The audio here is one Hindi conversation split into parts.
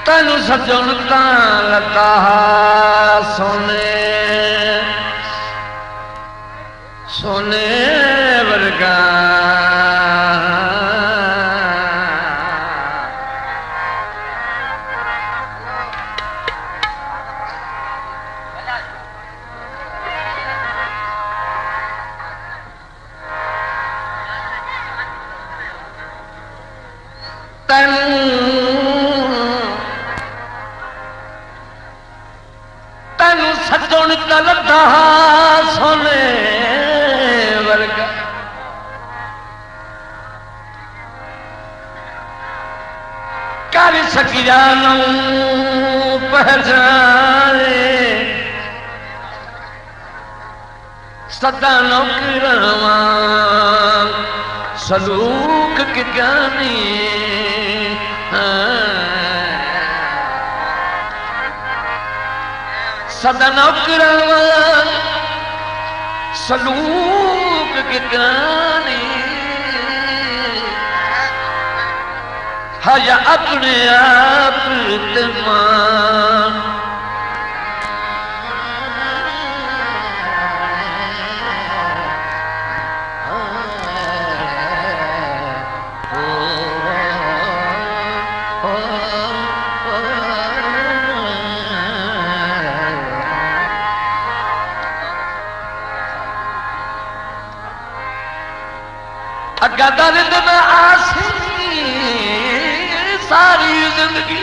तेनू सजन तां लता सोने सोने वर्गा तेनू सजन तां लता सोने वर्गा कर सकिया नू पहचाने सदा नौकरां सलूक के गानी सदा नौकरां सलूक के गानी हया अपने आप ते मान अगा दर्द में आसी सारी जिंदगी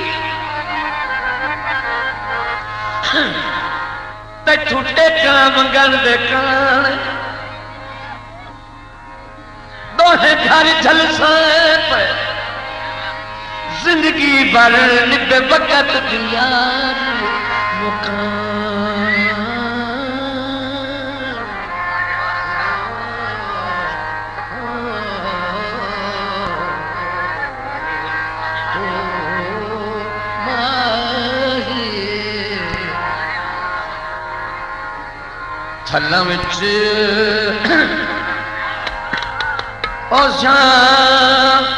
ते छुट्टे काम गन दे कान दोहे घर झलसा पे जिंदगी भर निभे वक़्त दिया मुकाम थल्लां विच ओ शाम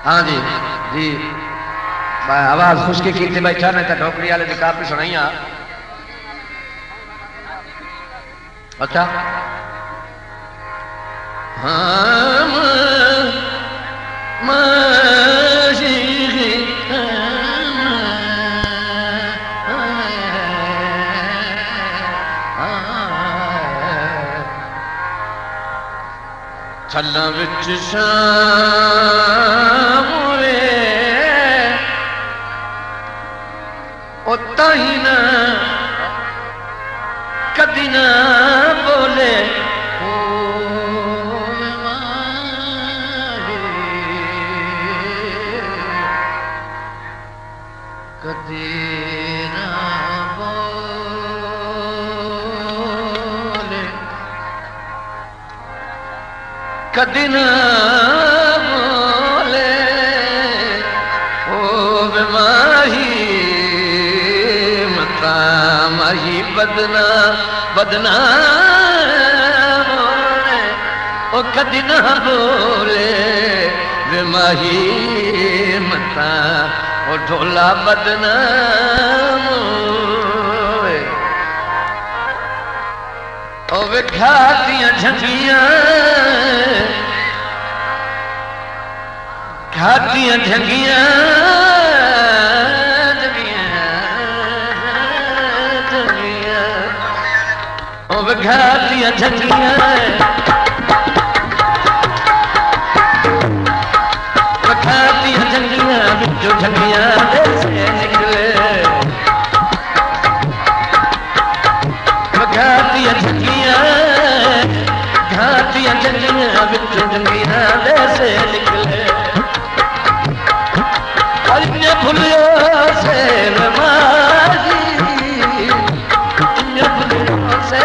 हाँ जी जी आवाज खुशकी की बैठा नहीं तो ढोकरी वाले की काफी सुनाई अच्छा हाँ थल्लां विच शाम वे ओ ताही ना कदी ना बोले कदी ना बोले कदी ना बोले ओ बेमाही मता माही बदना बदना बोले ओ कदी ना बोले बेमाही मता ओ ढोला बदना ओ वे घातियां झंगियां घातियां झंगियां ओ वे घातियां झंगियां घातियां झंगियां बिचो झंगियां से निकले घातियां झंगियां घातियां झंगियां बिचो झंगियां से निकले और इतने भूलियो से नमाजी इतने भूलियो से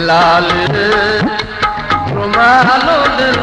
लाल रुमालो दिल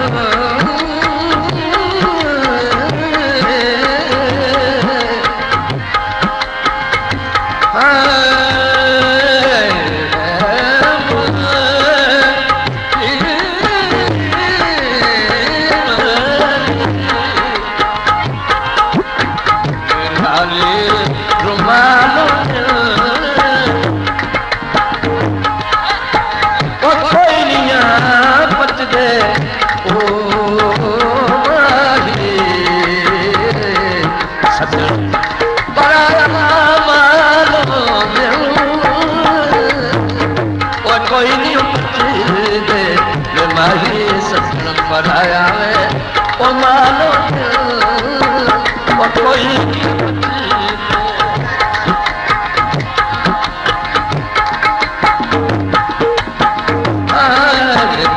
बनाया ओ मानो ओ कोई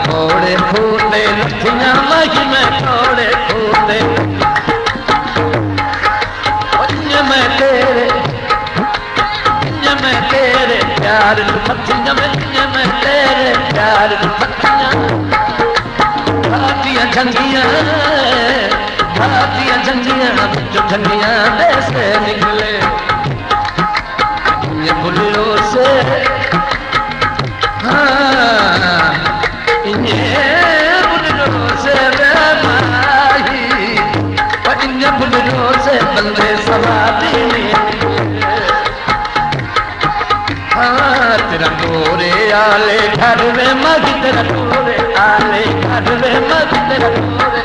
थोड़े फूले लथियां मही में थोड़े फूले मैं तेरे प्यार मथियां मैं तेरे प्यार मथियां भारतीय जंगियां जो जंगियां से निकले ये बुलियों से हाँ ये बुलियों से माही और इन बुलियों से बंदे सवारी हाँ तेरा गोरे आले घर में मगी तेरा गोरे आले घर में मगी तेरा गोरे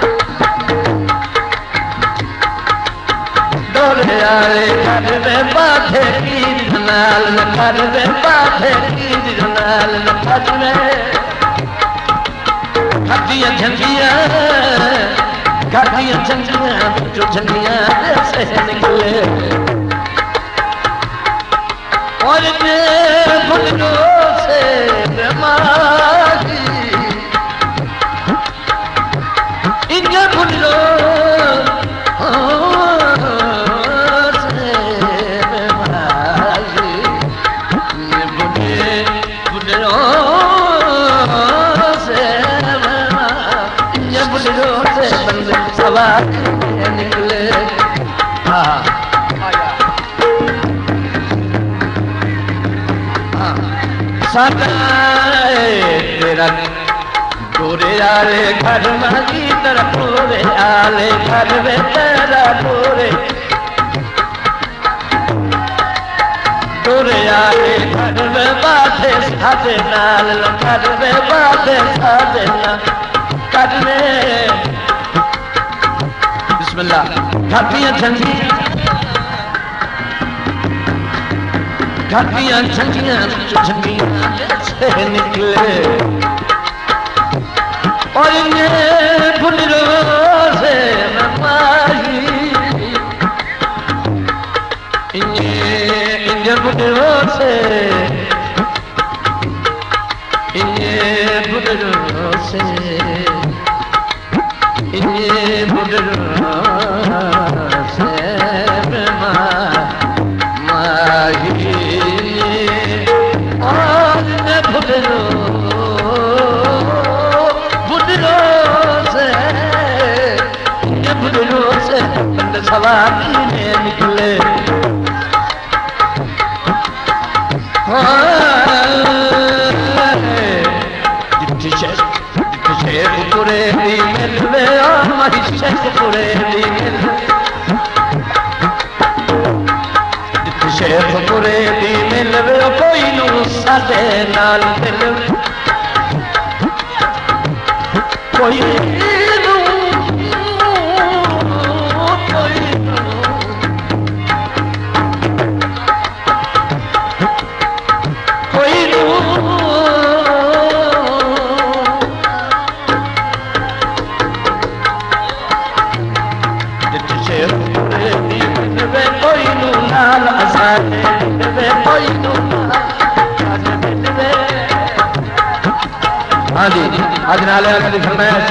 डोरे आले घर में बाधे की जनाल न घर में बाधे की जनाल न घर में घाटियां झंडियां जो झंडियां से निकले और बुलडों से मागी इन बुलडों से मागी बुलडों से इन बुलडों से बंदे सवार निकले हाँ तेरा गोरे आले घर मागी तेरा गोरे आले घर में तेरा गोरे आले घर में बाधे साधे नाल घर में बाधे साधे नाल में बिस्मिल्लाह घाटियां झंडियां से निकले और ये बुलडों से माही इन बुलडों से सवारी में निकले शेख पूरे मिलवे हमारी शेख पूरे शेख पूरे मिलवे कोई नू साडे नाल मिलवे कोई हाँ जी अजनाले की फरमाइश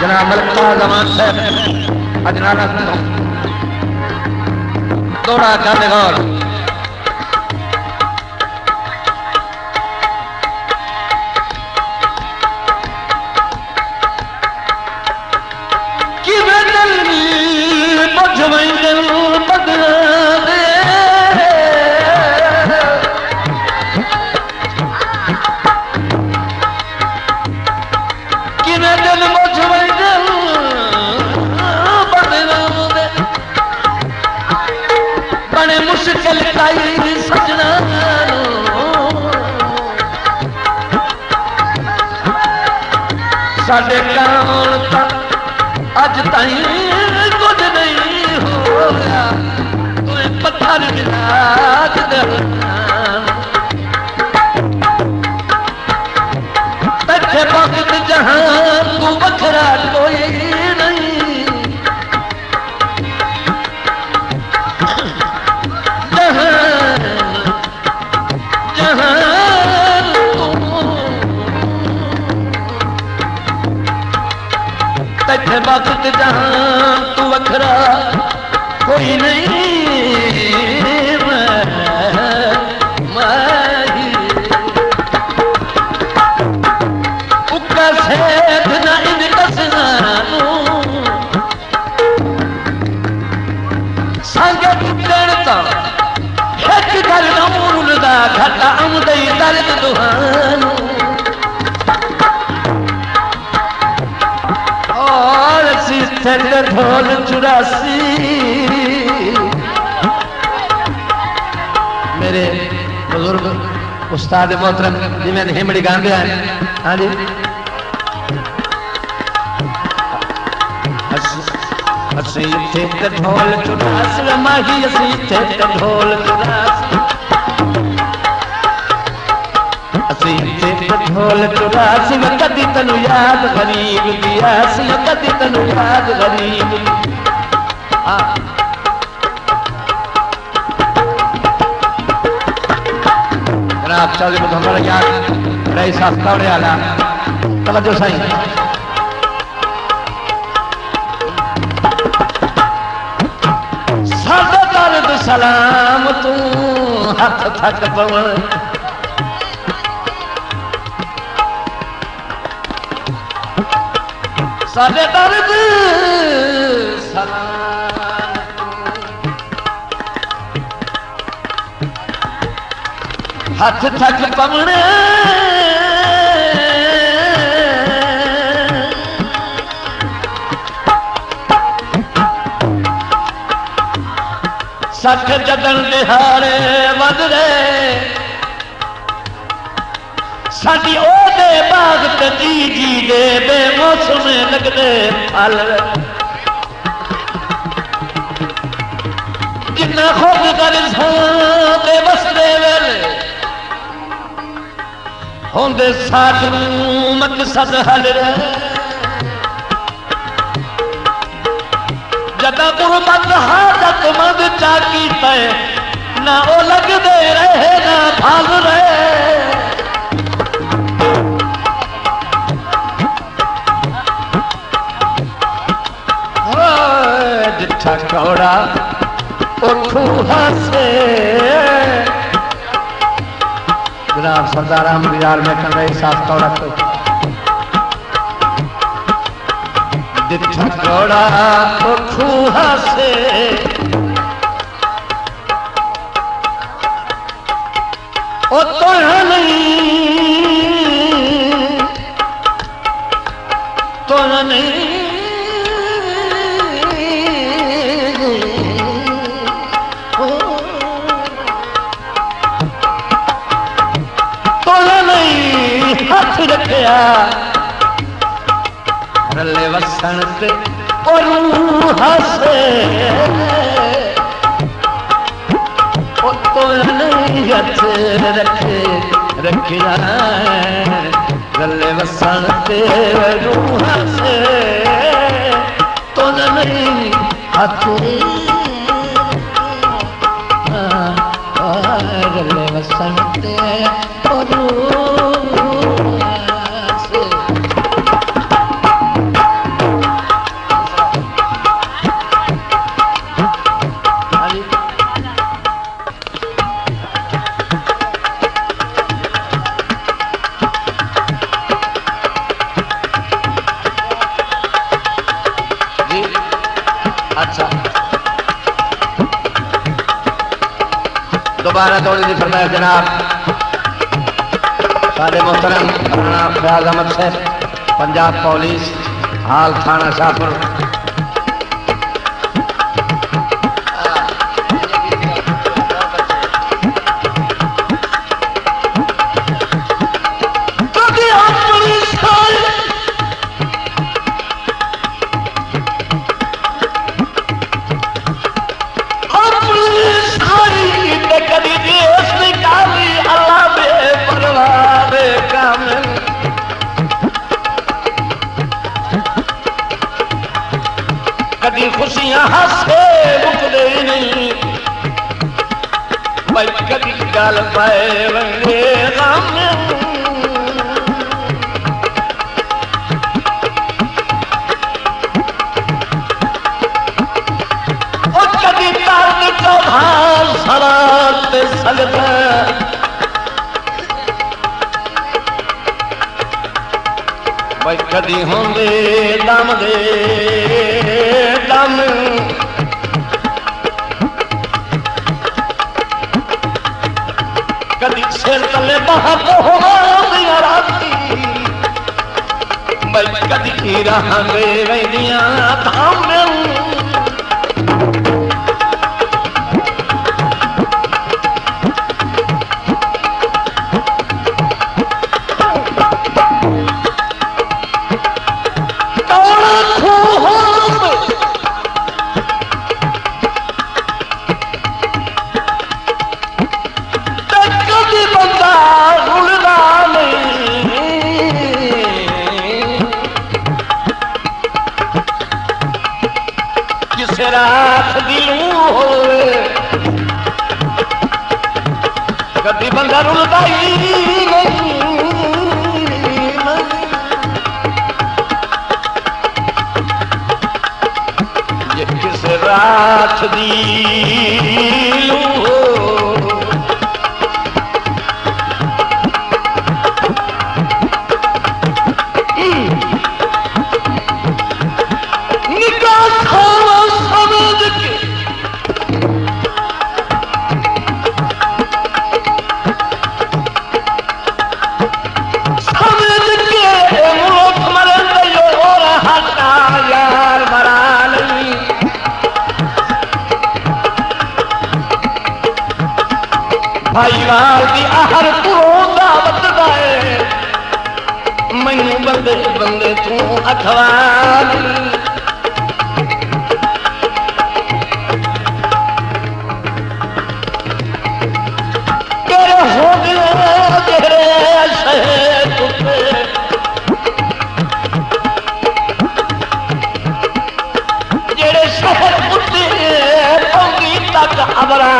जनाब मलिक जमान साहब अजनाला दौड़ा करने गौर मुकाई सजना साडे कान तक अज ताई कुछ नहीं होया तू पत्थर गिरा तथे वक्त जहां तू बखरा कोई नहीं जहां तथे वक्त जहां तू वखरा कोई नहीं उका सेठ ना इन कसना संगे टुटण ता एक घर नूर दा घटा आमदई दर्द दुहानू ढोल 84 मेरे बुजुर्ग उस्ताद मोहतरम जिन्हें हिमड़ी गांधे हैं। हाँ जी असी थे ढोल 84 माही असी थे ढोल 84 असी थे ढोल 84 कदी तनु याद गरीब दिया सी कदी तनु याद गरीब जनाब चौधरी मुहम्मद याद रही सास्ता आला तवज्जो साईं सादा दर्द सलाम तू हाथ थक पवन सादे दर्द सलाम हाथ थक पवने सख जदन दिहाड़े वध रहे साडी ओदे बाग ते जी दे बेमौसम लगदे फल जिन्ना खुद कर दे बसदे वेले होंदे साडू मकसद हल रहे जदा गुरबत हाजत मंद चाकी पे ना ओ लगदे रहे ना फल रहे कौड़ा से जनाब सरदार अहमद यार में कर रही साफ कौड़ा को दिठा कौड़ा से ओ तो नहीं रखिया रले वसन से और हसे ओ तो नहीं हथ रखे रखिया रले वसन से रूह से तो नहीं हथ रले वसन से और दोबारा थोड़ी सी फरमाइश जनाब सादे मोहतरम राणा फयाज अहमद साहब पंजाब पुलिस हाल थाना शाहपुर भाई कदी गल पाए वंगे गम ओ कदी तार चौधार सरात सगदा भाई कदी होंदे दम दे दम कदी सिर तले बाहर होदियां राती भाई कदी की राह वेंदियां धाम रात दिलू होवे कभी बंदा रुलदा ही नहीं ये किस रात दिलू हो भाईवाल की आहर पुरों दावत दाए मैनू बंदे बंदे तू अखवाल तेरे हो गए तेरे शहर तुझे जेड़े शहर उत्ते पौंगी तक अबरा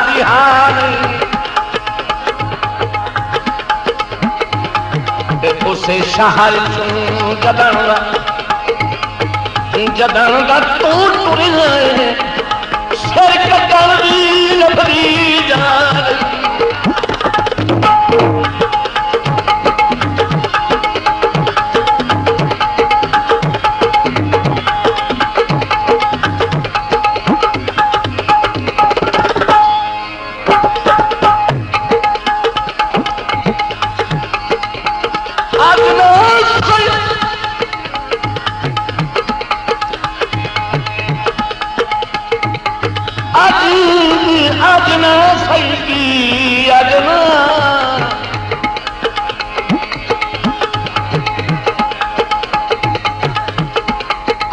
दिहानी उसे शहर जदन का तू टुर सिर कटन की लफरी जा अजना सही की अजना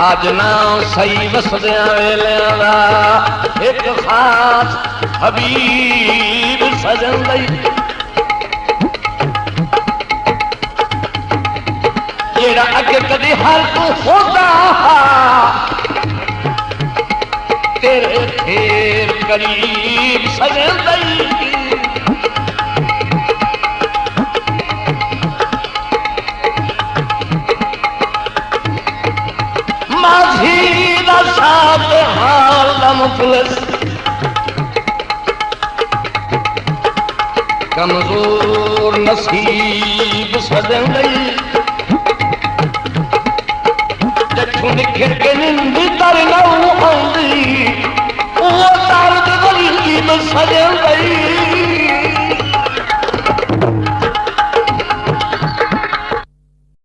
अजना सही वसदिया वेलियां दा एक खास हबीब सजन लई जेड़ा अगे कदी हर तू होदा तेरे फेर करीब सजन दई माझी दा साथ हाल दा मुफलिस कमजोर नसीब सजन दई जठू निखर के निंदी तर नौ आंदी वो तार दे गली में सजन गई